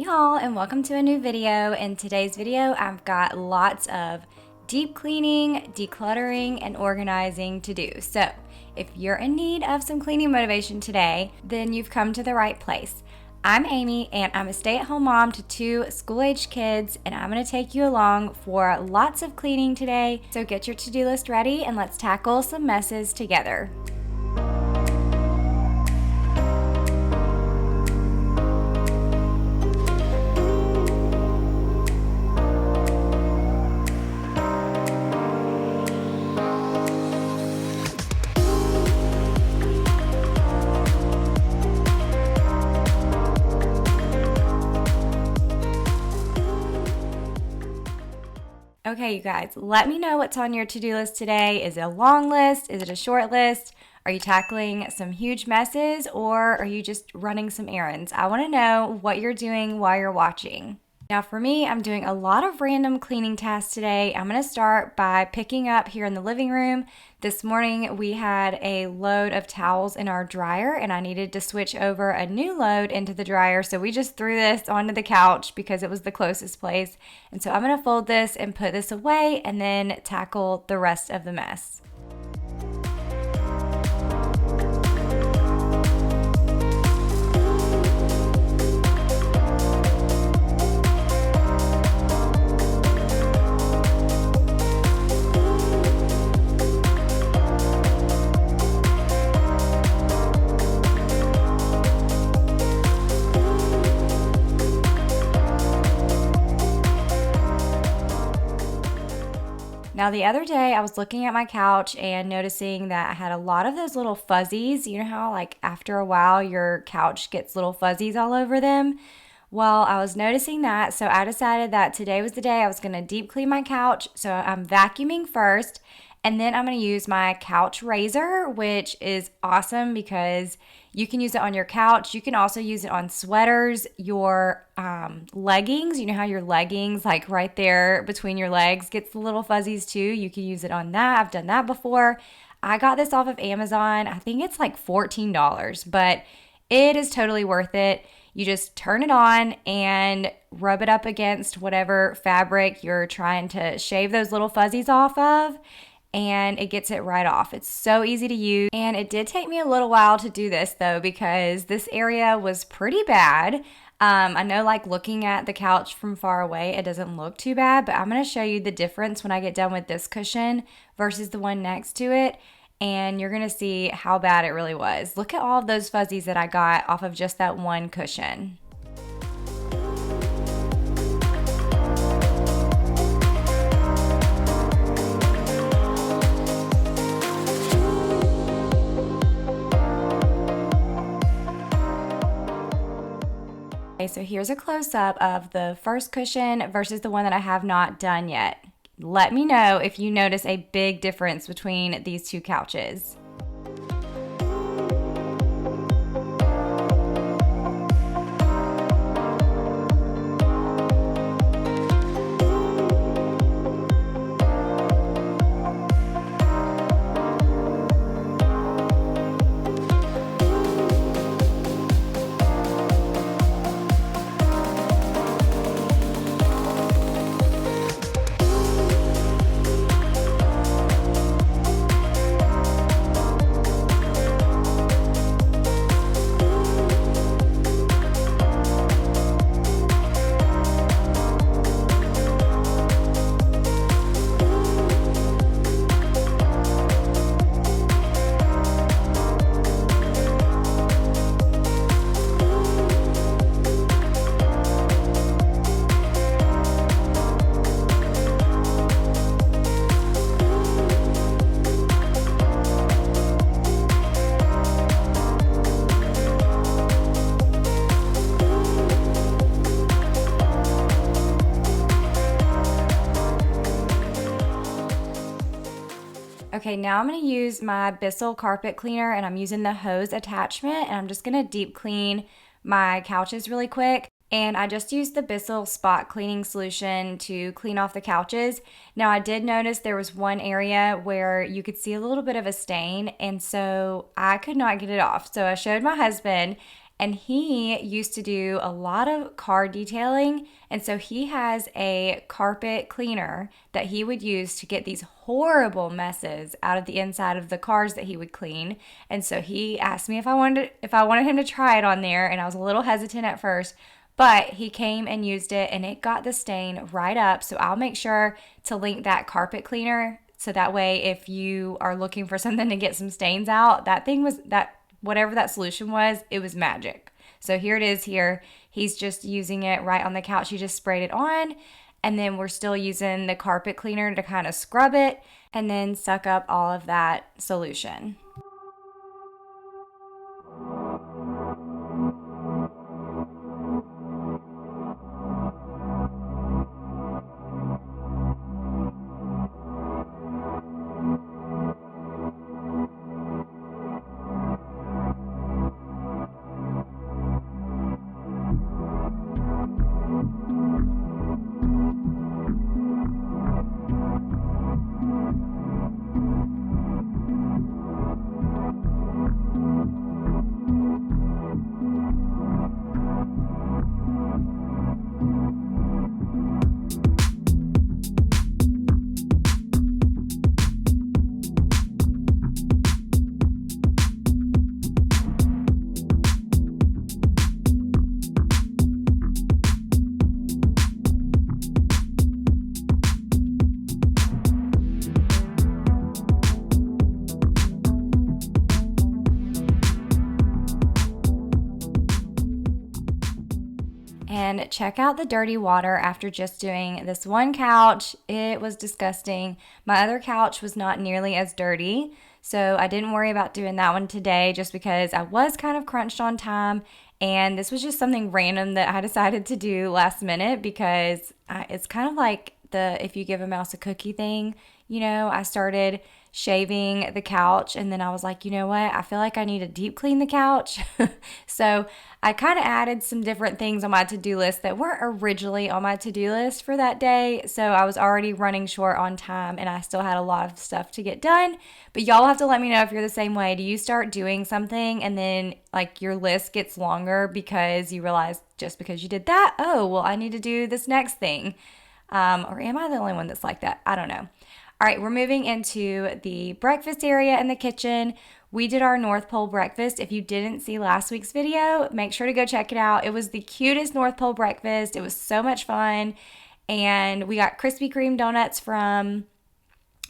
Hey y'all, and welcome to a new video. In today's video, I've got lots of deep cleaning, decluttering, and organizing to do. So if you're in need of some cleaning motivation today, then you've come to the right place. I'm Amy, and I'm a stay-at-home mom to two school-aged kids, and I'm going to take you along for lots of cleaning today. So get your to-do list ready, and let's tackle some messes together. Okay, you guys, let me know what's on your to-do list today. Is it a long list? Is it a short list? Are you tackling some huge messes, or are you just running some errands? I want to know what you're doing while you're watching. Now for me, I'm doing a lot of random cleaning tasks today. I'm going to start by picking up here in the living room. This morning we had a load of towels in our dryer and I needed to switch over a new load into the dryer. So we just threw this onto the couch because it was the closest place. And so I'm going to fold this and put this away and then tackle the rest of the mess. Now the other day I was looking at my couch and noticing that I had a lot of those little fuzzies. You know how like after a while your couch gets little fuzzies all over them? Well, I was noticing that, so I decided that today was the day I was going to deep clean my couch. So I'm vacuuming first, and then I'm going to use my couch razor, which is awesome because you can use it on your couch. You can also use it on sweaters, your leggings. You know how your leggings, like right there between your legs, gets the little fuzzies too? You can use it on that. I've done that before. I got this off of Amazon. I think it's like $14, but it is totally worth it. You just turn it on and rub it up against whatever fabric you're trying to shave those little fuzzies off of, and it gets it right off. It's so easy to use, and it did take me a little while to do this though because this area was pretty bad. I know, like looking at the couch from far away, it doesn't look too bad, but I'm going to show you the difference when I get done with this cushion versus the one next to it. And you're going to see how bad it really was. Look at all of those fuzzies that I got off of just that one cushion. Okay, so here's a close-up of the first cushion versus the one that I have not done yet. Let me know if you notice a big difference between these two couches. Okay, now I'm going to use my Bissell carpet cleaner, and I'm using the hose attachment, and I'm just going to deep clean my couches really quick. And I just used the Bissell spot cleaning solution to clean off the couches. Now I did notice there was one area where you could see a little bit of a stain, and so I could not get it off. So I showed my husband, And he used to do a lot of car detailing. And so he has a carpet cleaner that he would use to get these horrible messes out of the inside of the cars that he would clean. And so he asked me if I wanted him to try it on there, and I was a little hesitant at first. But he came and used it and it got the stain right up. So I'll make sure to link that carpet cleaner. So that way, if you are looking for something to get some stains out, whatever that solution was, it was magic. So here it is here. He's just using it right on the couch. He just sprayed it on. And then we're still using the carpet cleaner to kind of scrub it and then suck up all of that solution. And check out the dirty water after just doing this one couch. It was disgusting. My other couch was not nearly as dirty, so I didn't worry about doing that one today just because I was kind of crunched on time. And this was just something random that I decided to do last minute because it's kind of like the if you give a mouse a cookie thing. I started shaving the couch and then I was like, you know what? I feel like I need to deep clean the couch. So I kind of added some different things on my to-do list that weren't originally on my to-do list for that day. So I was already running short on time and I still had a lot of stuff to get done. But y'all have to let me know if you're the same way. Do you start doing something and then like your list gets longer because you realize just because you did that, oh, well, I need to do this next thing. Or am I the only one that's like that? I don't know. All right, we're moving into the breakfast area in the kitchen. We did our North Pole breakfast. If you didn't see last week's video, make sure to go check it out. It was the cutest North Pole breakfast. It was so much fun. And we got Krispy Kreme donuts from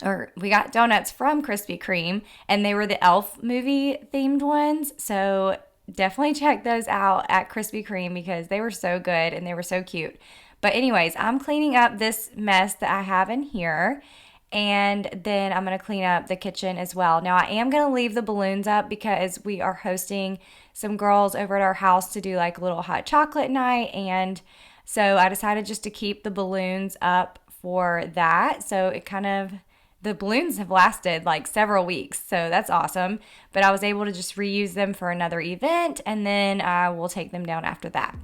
Krispy Kreme, and they were the Elf movie themed ones. So definitely check those out at Krispy Kreme because they were so good and they were so cute. But anyways, I'm cleaning up this mess that I have in here. And then I'm going to clean up the kitchen as well. Now, I am going to leave the balloons up because we are hosting some girls over at our house to do like a little hot chocolate night. And so I decided just to keep the balloons up for that. So the balloons have lasted like several weeks. So that's awesome. But I was able to just reuse them for another event. And then I will take them down after that.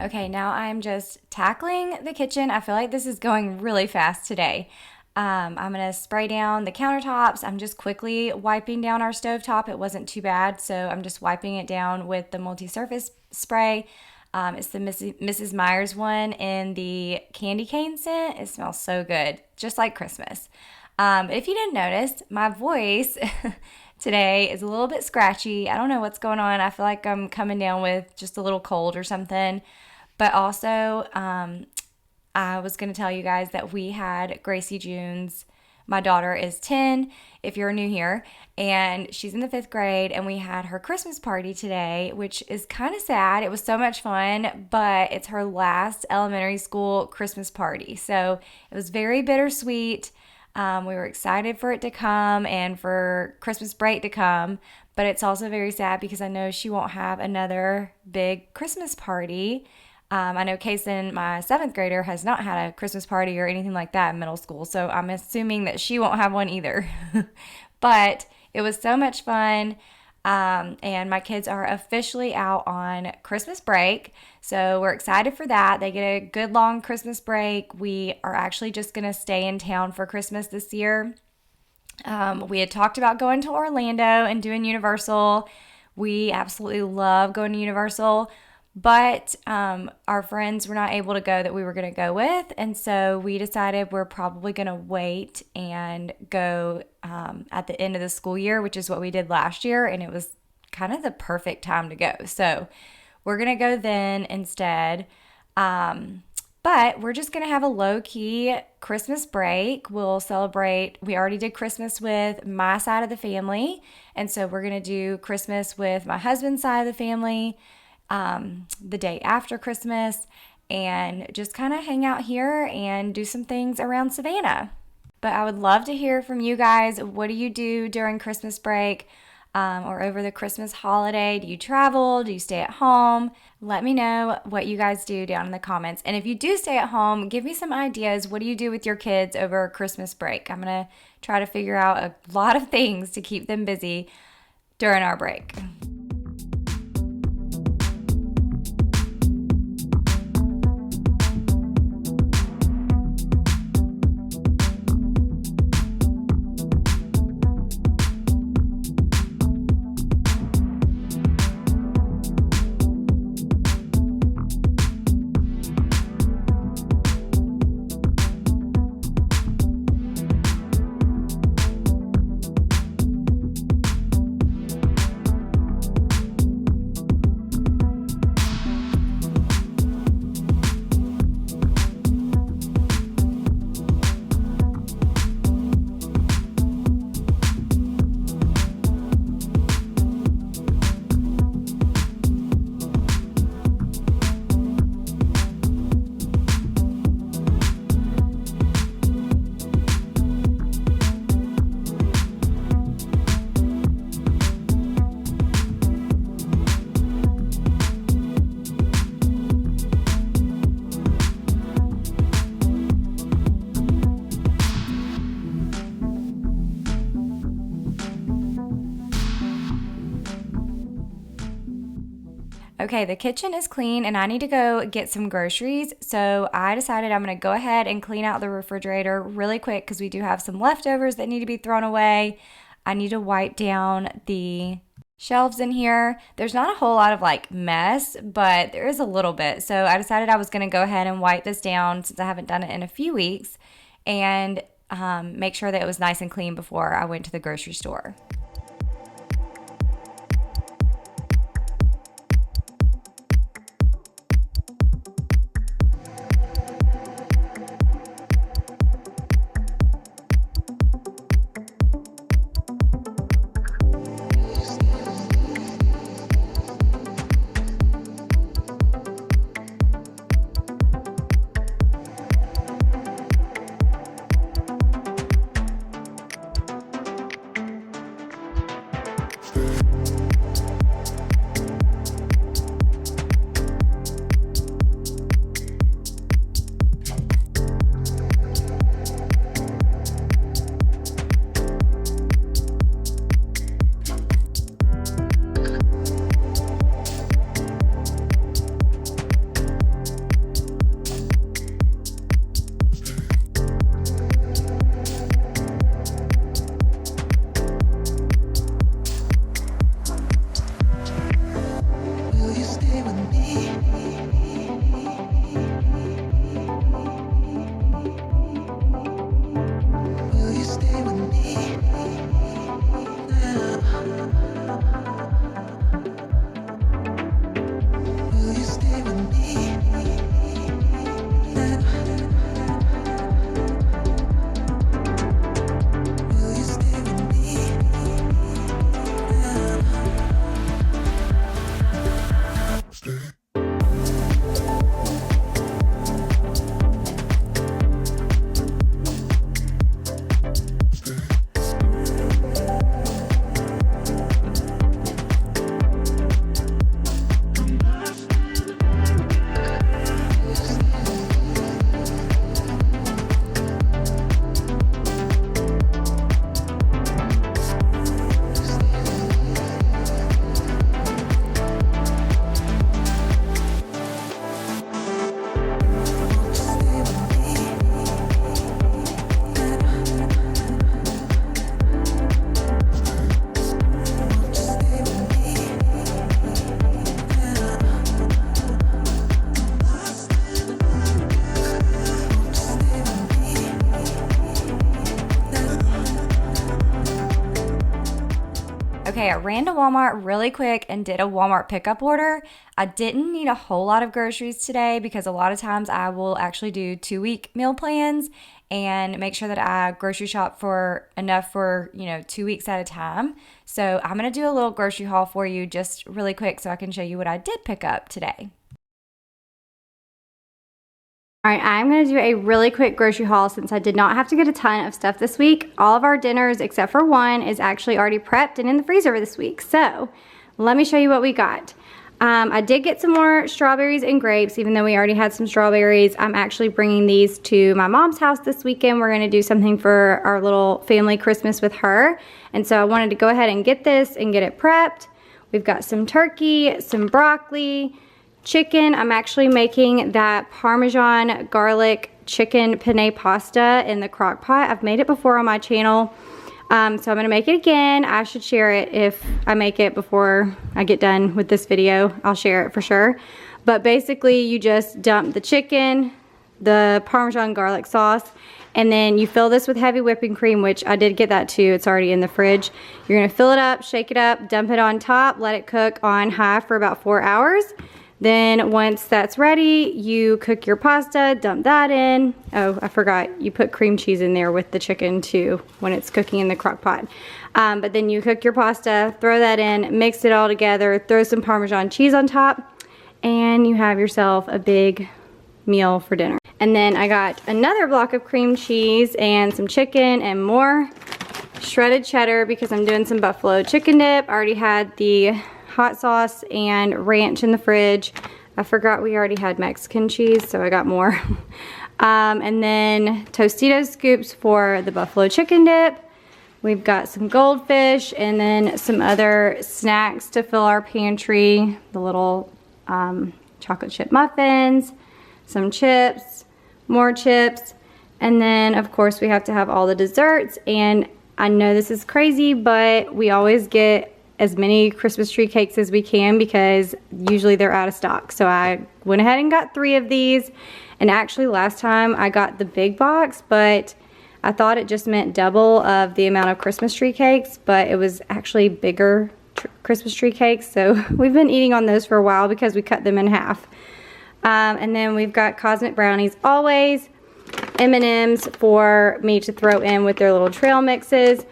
Okay, now I'm just tackling the kitchen. I feel like this is going really fast today. I'm going to spray down the countertops. I'm just quickly wiping down our stovetop. It wasn't too bad, so I'm just wiping it down with the multi-surface spray. It's the Mrs. Meyer's one in the candy cane scent. It smells so good, just like Christmas. If you didn't notice, my voice today is a little bit scratchy. I don't know what's going on. I feel like I'm coming down with just a little cold or something. But also, I was going to tell you guys that we had Gracie June's My daughter is 10, if you're new here, and she's in the 5th grade, and we had her Christmas party today, which is kind of sad. It was so much fun, but it's her last elementary school Christmas party. So it was very bittersweet. We were excited for it to come and for Christmas break to come, but it's also very sad because I know she won't have another big Christmas party. I know Kason, my 7th grader, has not had a Christmas party or anything like that in middle school, so I'm assuming that she won't have one either. But it was so much fun, and my kids are officially out on Christmas break, so we're excited for that. They get a good long Christmas break. We are actually just going to stay in town for Christmas this year. We had talked about going to Orlando and doing Universal. We absolutely love going to Universal. But our friends were not able to go that we were going to go with. And so we decided we're probably going to wait and go at the end of the school year, which is what we did last year. And it was kind of the perfect time to go. So we're going to go then instead. But we're just going to have a low-key Christmas break. We'll celebrate. We already did Christmas with my side of the family. And so we're going to do Christmas with my husband's side of the family the day after Christmas, and just kind of hang out here and do some things around Savannah. But I would love to hear from you guys. What do you do during Christmas break or over the Christmas holiday? Do you travel? Do you stay at home? Let me know what you guys do down in the comments. And if you do stay at home, give me some ideas. What do you do with your kids over Christmas break? I'm going to try to figure out a lot of things to keep them busy during our break. Okay, the kitchen is clean and I need to go get some groceries. So I decided I'm going to go ahead and clean out the refrigerator really quick because we do have some leftovers that need to be thrown away. I need to wipe down the shelves in here. There's not a whole lot of like mess, but there is a little bit. So I decided I was going to go ahead and wipe this down since I haven't done it in a few weeks and make sure that it was nice and clean before I went to the grocery store. Okay, I ran to Walmart really quick and did a Walmart pickup order. I didn't need a whole lot of groceries today because a lot of times I will actually do 2-week meal plans and make sure that I grocery shop for enough for, 2 weeks at a time. So I'm going to do a little grocery haul for you just really quick so I can show you what I did pick up today. All right, I'm gonna do a really quick grocery haul since I did not have to get a ton of stuff this week. All of our dinners, except for one, is actually already prepped and in the freezer this week. So let me show you what we got. I did get some more strawberries and grapes, even though we already had some strawberries. I'm actually bringing these to my mom's house this weekend. We're gonna do something for our little family Christmas with her. And so I wanted to go ahead and get this and get it prepped. We've got some turkey, some broccoli, chicken. I'm actually making that Parmesan garlic chicken penne pasta in the crock pot. I've made it before on my channel, so I'm gonna make it again. I should share it if I make it before I get done with this video. I'll share it for sure. But basically you just dump the chicken, the Parmesan garlic sauce, and then you fill this with heavy whipping cream, which I did get that too. It's already in the fridge. You're gonna fill it up, shake it up, dump it on top, let it cook on high for about 4 hours. Then once that's ready, you cook your pasta, dump that in. Oh, I forgot, you put cream cheese in there with the chicken too when it's cooking in the crock pot. But then you cook your pasta, throw that in, mix it all together, throw some Parmesan cheese on top, and you have yourself a big meal for dinner. And then I got another block of cream cheese and some chicken and more shredded cheddar because I'm doing some buffalo chicken dip. I already had the hot sauce and ranch in the fridge. I forgot we already had Mexican cheese, so I got more. And then Tostitos scoops for the buffalo chicken dip. We've got some goldfish and then some other snacks to fill our pantry. The little chocolate chip muffins, some chips, more chips, and then of course we have to have all the desserts. And I know this is crazy, but we always get as many Christmas tree cakes as we can because usually they're out of stock. So I went ahead and got 3 of these. And actually last time I got the big box, but I thought it just meant double of the amount of Christmas tree cakes, but it was actually bigger Christmas tree cakes. So we've been eating on those for a while because we cut them in half. And then we've got Cosmic Brownies always, M&Ms for me to throw in with their little trail mixes.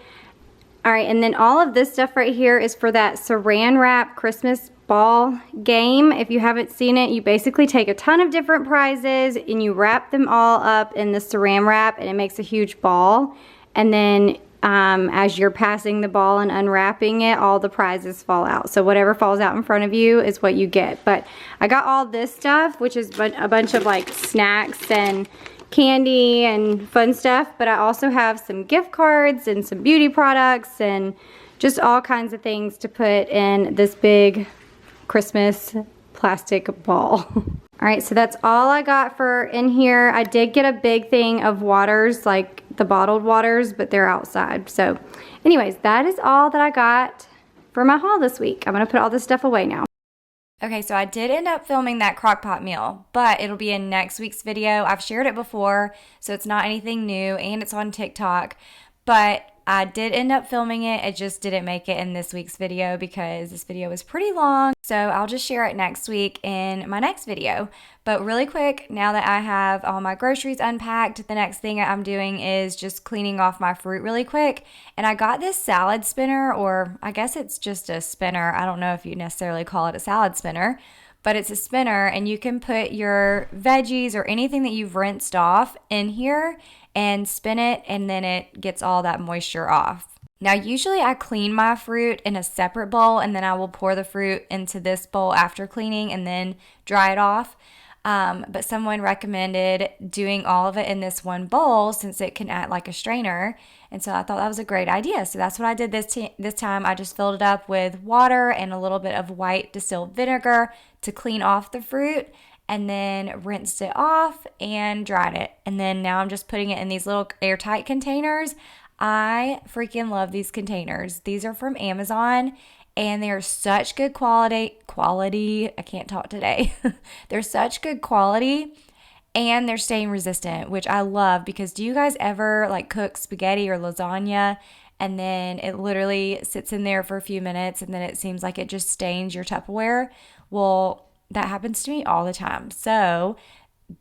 All right, and then all of this stuff right here is for that Saran Wrap Christmas ball game. If you haven't seen it, you basically take a ton of different prizes and you wrap them all up in the Saran Wrap and it makes a huge ball. And then as you're passing the ball and unwrapping it, all the prizes fall out. So whatever falls out in front of you is what you get. But I got all this stuff, which is a bunch of like snacks and candy and fun stuff, but I also have some gift cards and some beauty products and just all kinds of things to put in this big Christmas plastic ball. All right, so that's all I got for in here. I did get a big thing of waters, like the bottled waters, but they're outside. So anyways, that is all that I got for my haul this week. I'm gonna put all this stuff away now. Okay, so I did end up filming that crock pot meal, but it'll be in next week's video. I've shared it before, so it's not anything new, and it's on TikTok, but I did end up filming it. It just didn't make it in this week's video because this video was pretty long, so I'll just share it next week in my next video. But really quick, now that I have all my groceries unpacked, the next thing I'm doing is just cleaning off my fruit really quick. And I got this salad spinner, or I guess it's just a spinner. I don't know if you necessarily call it a salad spinner, but it's a spinner and you can put your veggies or anything that you've rinsed off in here and spin it, and then it gets all that moisture off. Now, usually I clean my fruit in a separate bowl and then I will pour the fruit into this bowl after cleaning and then dry it off. But someone recommended doing all of it in this one bowl since it can act like a strainer. And so I thought that was a great idea. So that's what I did this time. I just filled it up with water and a little bit of white distilled vinegar to clean off the fruit, and then rinsed it off and dried it. And then now I'm just putting it in these little airtight containers. I freaking love these containers. These are from Amazon and they're such good quality. I can't talk today. They're such good quality and they're stain resistant, which I love because do you guys ever like cook spaghetti or lasagna and then it literally sits in there for a few minutes and then it seems like it just stains your Tupperware. Well, that happens to me all the time. So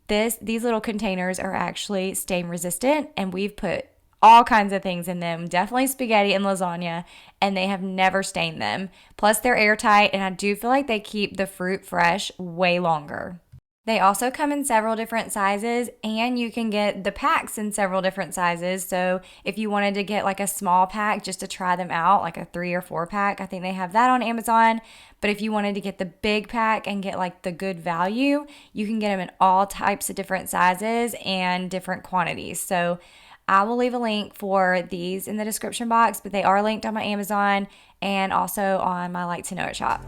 these little containers are actually stain resistant, and we've put all kinds of things in them, definitely spaghetti and lasagna, and they have never stained them. Plus they're airtight, and I do feel like they keep the fruit fresh way longer. They also come in several different sizes, and you can get the packs in several different sizes. So if you wanted to get like a small pack just to try them out, like a 3 or 4 pack, I think they have that on Amazon. But if you wanted to get the big pack and get like the good value, you can get them in all types of different sizes and different quantities. So I will leave a link for these in the description box, but they are linked on my Amazon and also on my Like to Know It shop.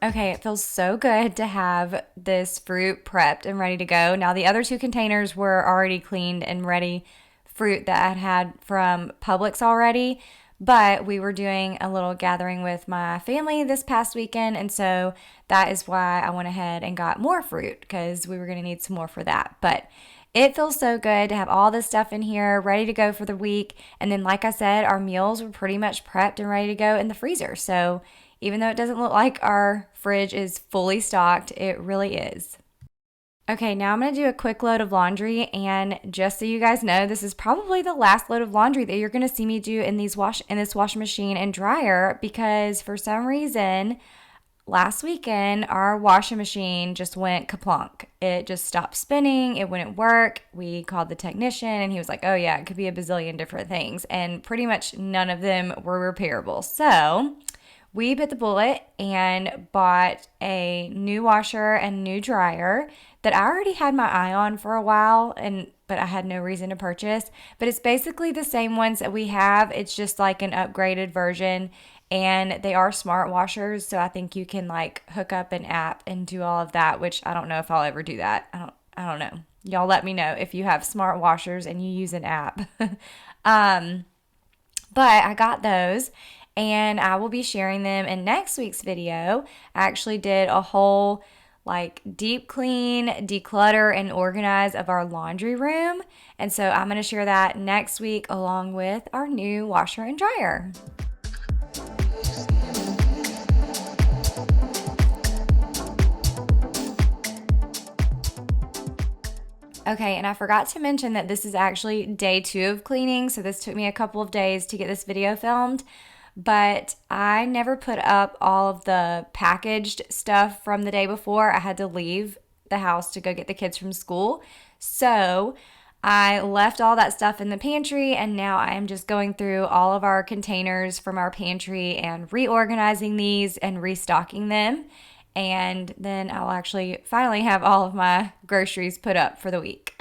Okay, it feels so good to have this fruit prepped and ready to go. Now, the other 2 containers were already cleaned and ready, fruit that I'd had from Publix already, but we were doing a little gathering with my family this past weekend, and so that is why I went ahead and got more fruit, because we were going to need some more for that. But it feels so good to have all this stuff in here ready to go for the week. And then, like I said, our meals were pretty much prepped and ready to go in the freezer. So even though it doesn't look like our fridge is fully stocked, it really is. Okay, now I'm going to do a quick load of laundry, and just so you guys know, this is probably the last load of laundry that you're going to see me do in this washing machine and dryer, because for some reason last weekend our washing machine just went kaplunk. It just stopped spinning. It wouldn't work. We called the technician and he was like, "Oh yeah, it could be a bazillion different things," and pretty much none of them were repairable. So we bit the bullet and bought a new washer and new dryer that I already had my eye on for a while, but I had no reason to purchase. But it's basically the same ones that we have. It's just like an upgraded version, and they are smart washers, so I think you can like hook up an app and do all of that, which I don't know if I'll ever do that. I don't know. Y'all let me know if you have smart washers and you use an app. But I got those, and I will be sharing them in next week's video. I actually did a whole like deep clean, declutter, and organize of our laundry room. And so I'm going to share that next week along with our new washer and dryer. Okay, and I forgot to mention that this is actually day 2 of cleaning, so this took me a couple of days to get this video filmed. But I never put up all of the packaged stuff from the day before. I had to leave the house to go get the kids from school. So I left all that stuff in the pantry, and now I am just going through all of our containers from our pantry and reorganizing these and restocking them. And then I'll actually finally have all of my groceries put up for the week.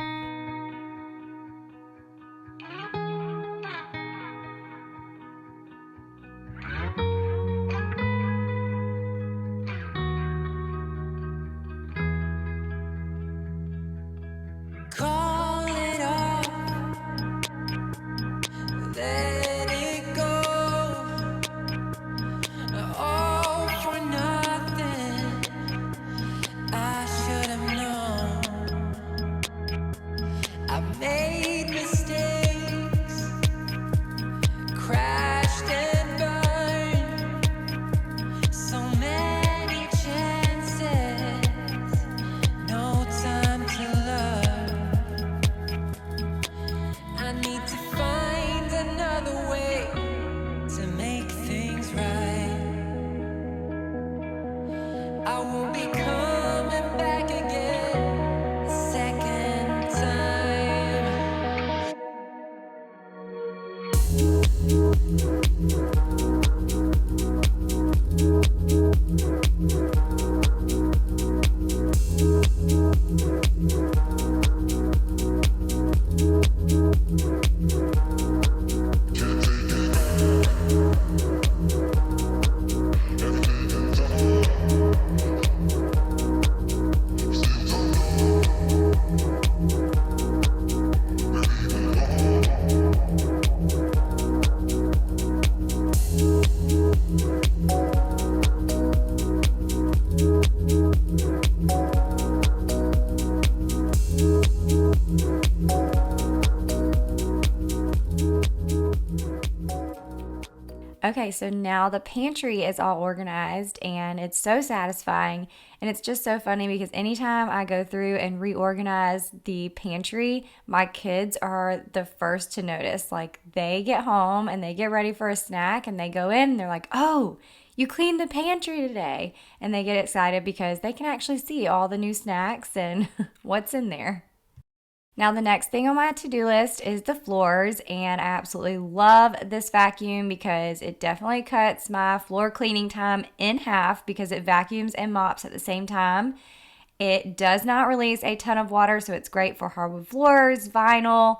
Okay, so now the pantry is all organized and it's so satisfying. And it's just so funny because anytime I go through and reorganize the pantry, my kids are the first to notice. Like they get home and they get ready for a snack and they go in and they're like, oh, you cleaned the pantry today. And they get excited because they can actually see all the new snacks and what's in there. Now, the next thing on my to-do list is the floors, and I absolutely love this vacuum because it definitely cuts my floor cleaning time in half because it vacuums and mops at the same time. It does not release a ton of water, so it's great for hardwood floors, vinyl,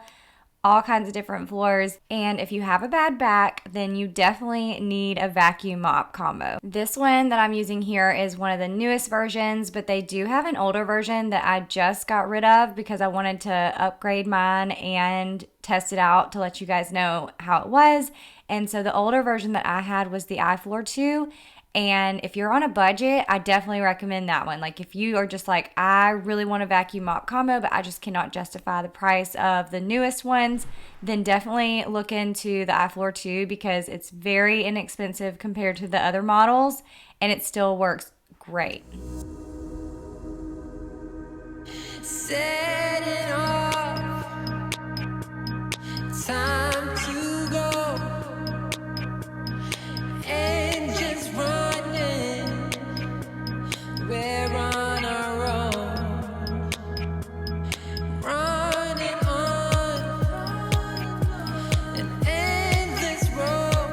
all kinds of different floors. And if you have a bad back, then you definitely need a vacuum mop combo. This one that I'm using here is one of the newest versions, but they do have an older version that I just got rid of because I wanted to upgrade mine and test it out to let you guys know how it was. And so the older version that I had was the iFloor 2. And if you're on a budget, I definitely recommend that one. Like if you are just like, I really want a vacuum mop combo, but I just cannot justify the price of the newest ones, then definitely look into the iFloor 2 because it's very inexpensive compared to the other models and it still works great. Set it off. Time to go and just running. We're on our own, running on an endless road,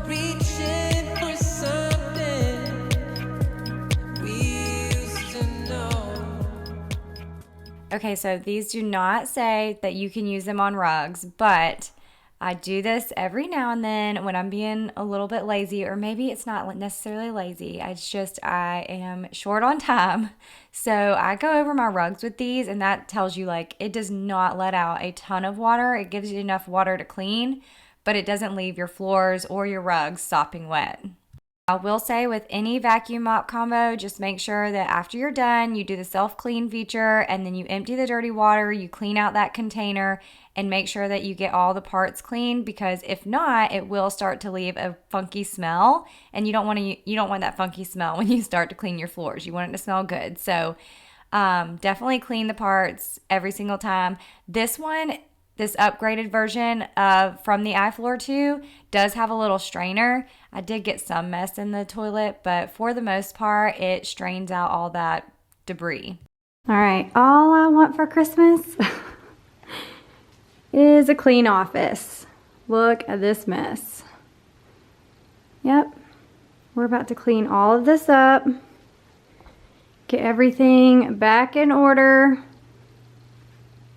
reaching for something we used to know. Okay, so these do not say that you can use them on rugs, but I do this every now and then when I'm being a little bit lazy, or maybe it's not necessarily lazy. It's just I am short on time. So I go over my rugs with these, and that tells you like it does not let out a ton of water. It gives you enough water to clean, but it doesn't leave your floors or your rugs sopping wet. I will say with any vacuum mop combo, just make sure that after you're done, you do the self-clean feature and then you empty the dirty water, you clean out that container and make sure that you get all the parts clean because if not, it will start to leave a funky smell and you don't want that funky smell when you start to clean your floors. You want it to smell good. So definitely clean the parts every single time. This upgraded version from the iFloor 2 does have a little strainer. I did get some mess in the toilet, but for the most part, it strains out all that debris. All right, all I want for Christmas is a clean office. Look at this mess. Yep, we're about to clean all of this up, get everything back in order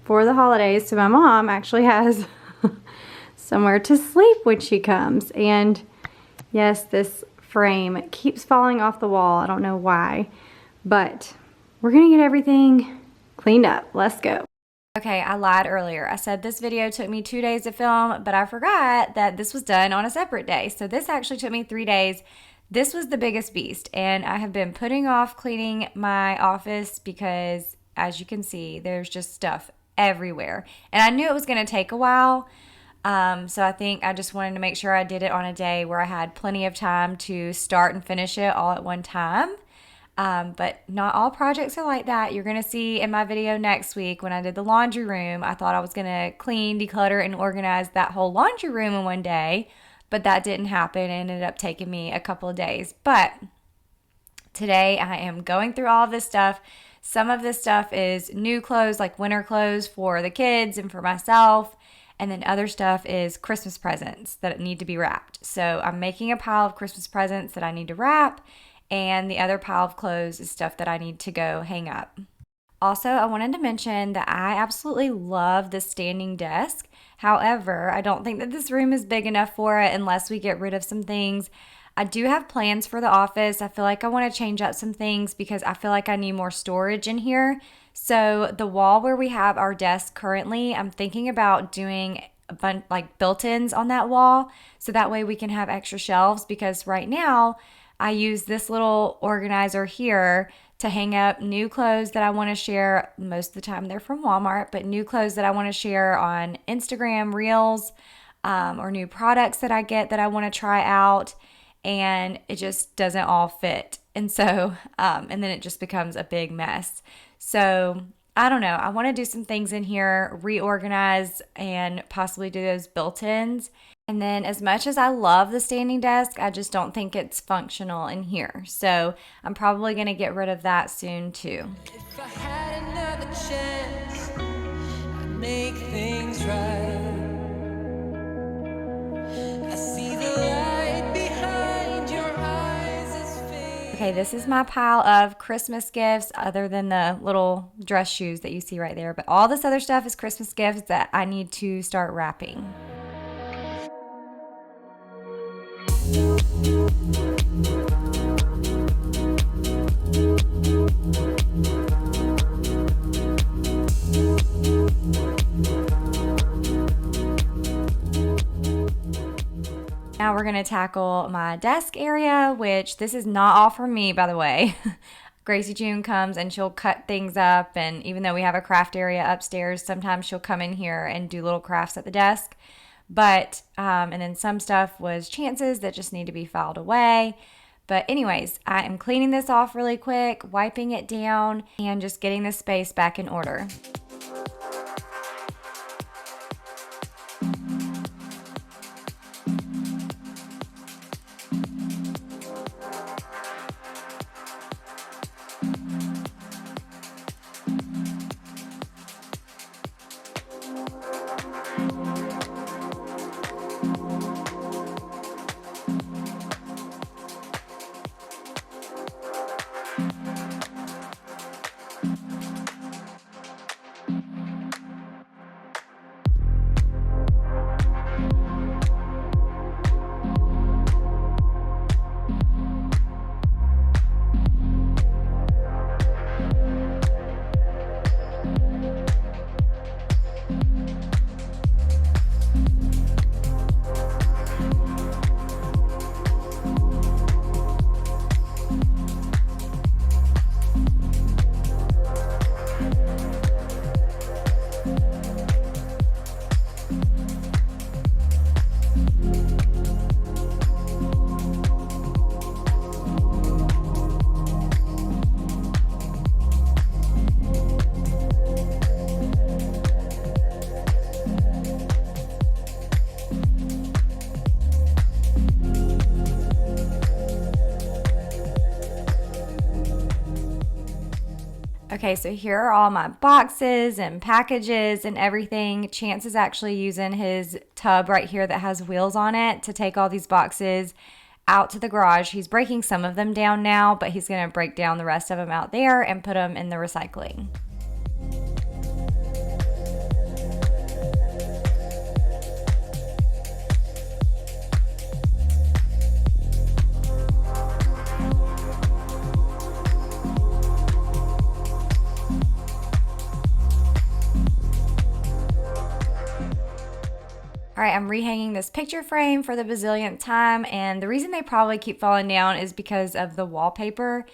for the holidays, so my mom actually has somewhere to sleep when she comes. And yes, this frame keeps falling off the wall. I don't know why, but we're gonna get everything cleaned up. Let's go. Okay, I lied earlier. I said this video took me 2 days to film, but I forgot that this was done on a separate day. So this actually took me 3 days. This was the biggest beast, and I have been putting off cleaning my office because, as you can see, there's just stuff everywhere. And I knew it was going to take a while. So I think I just wanted to make sure I did it on a day where I had plenty of time to start and finish it all at one time. But not all projects are like that. You're going to see in my video next week when I did the laundry room, I thought I was going to clean, declutter, and organize that whole laundry room in one day. But that didn't happen. It ended up taking me a couple of days. But today I am going through all of this stuff. Some of this stuff is new clothes, like winter clothes for the kids and for myself. And then other stuff is Christmas presents that need to be wrapped. So I'm making a pile of Christmas presents that I need to wrap. And the other pile of clothes is stuff that I need to go hang up. Also, I wanted to mention that I absolutely love the standing desk. However, I don't think that this room is big enough for it unless we get rid of some things. I do have plans for the office. I feel like I want to change up some things because I feel like I need more storage in here. So the wall where we have our desk currently, I'm thinking about doing a bunch like built-ins on that wall so that way we can have extra shelves because right now I use this little organizer here to hang up new clothes that I want to share. Most of the time they're from Walmart, but new clothes that I want to share on Instagram Reels. or new products that I get that I want to try out, and it just doesn't all fit. And so, and then it just becomes a big mess. So I don't know. I want to do some things in here, reorganize, and possibly do those built-ins. And then as much as I love the standing desk, I just don't think it's functional in here. So I'm probably going to get rid of that soon too. If I had another chance, I'd make things right. I see the light behind your eyes is fading. Okay, this is my pile of Christmas gifts other than the little dress shoes that you see right there. But all this other stuff is Christmas gifts that I need to start wrapping. Now we're going to tackle my desk area, which this is not all for me, by the way. Gracie June comes and she'll cut things up, and even though we have a craft area upstairs, sometimes she'll come in here and do little crafts at the desk. But, and then some stuff was chances that just need to be filed away. But anyways, I am cleaning this off really quick, wiping it down, and just getting this space back in order. Okay, so here are all my boxes and packages and everything. Chance is actually using his tub right here that has wheels on it to take all these boxes out to the garage. He's breaking some of them down now, but he's going to break down the rest of them out there and put them in the recycling. All right, I'm rehanging this picture frame for the bazillionth time, and the reason they probably keep falling down is because of the wallpaper.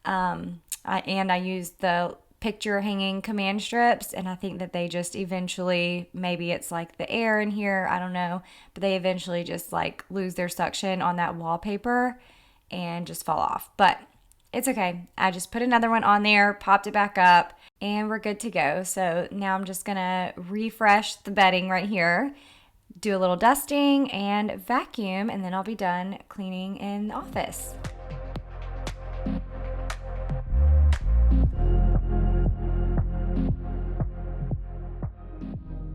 And I used the picture hanging command strips, and I think that they just eventually, maybe it's like the air in here, I don't know, but they eventually just like lose their suction on that wallpaper and just fall off. But it's okay. I just put another one on there, popped it back up, and we're good to go. So now I'm just gonna refresh the bedding right here, do a little dusting and vacuum, and then I'll be done cleaning in the office.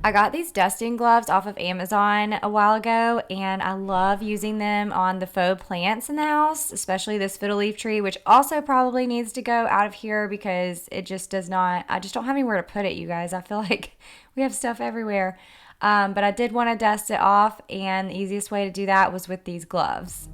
I got these dusting gloves off of Amazon a while ago, and I love using them on the faux plants in the house, especially this fiddle leaf tree, which also probably needs to go out of here because it just does not, I just don't have anywhere to put it, you guys. I feel like we have stuff everywhere. But I did want to dust it off, and the easiest way to do that was with these gloves.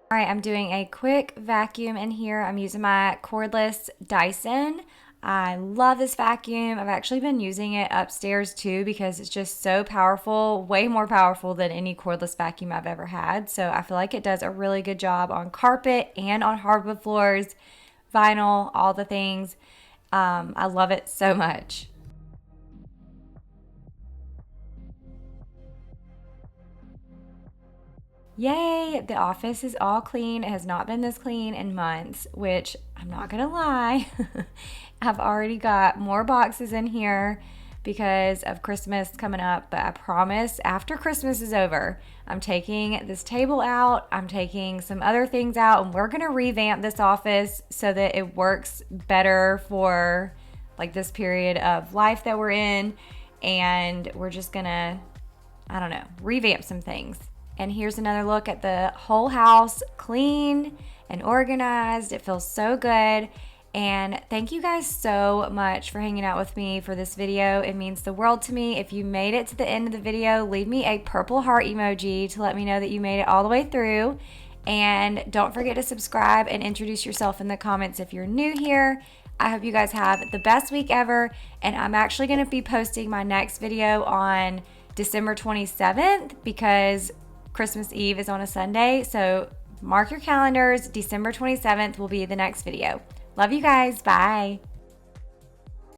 All right, I'm doing a quick vacuum in here. I'm using my cordless Dyson. I love this vacuum. I've actually been using it upstairs too because it's just so powerful, way more powerful than any cordless vacuum I've ever had. So I feel like it does a really good job on carpet and on hardwood floors, vinyl, all the things. I love it so much. Yay, the office is all clean. It has not been this clean in months, which I'm not gonna lie. I've already got more boxes in here because of Christmas coming up, but I promise after Christmas is over, I'm taking this table out, I'm taking some other things out, and we're gonna revamp this office so that it works better for like this period of life that we're in, and we're just gonna, I don't know, revamp some things. And here's another look at the whole house, clean and organized. It feels so good. And thank you guys so much for hanging out with me for this video. It means the world to me. If you made it to the end of the video, leave me a purple heart emoji to let me know that you made it all the way through. And don't forget to subscribe and introduce yourself in the comments if you're new here. I hope you guys have the best week ever. And I'm actually going to be posting my next video on December 27th because Christmas Eve is on a Sunday, so mark your calendars. December 27th will be the next video. Love you guys. Bye.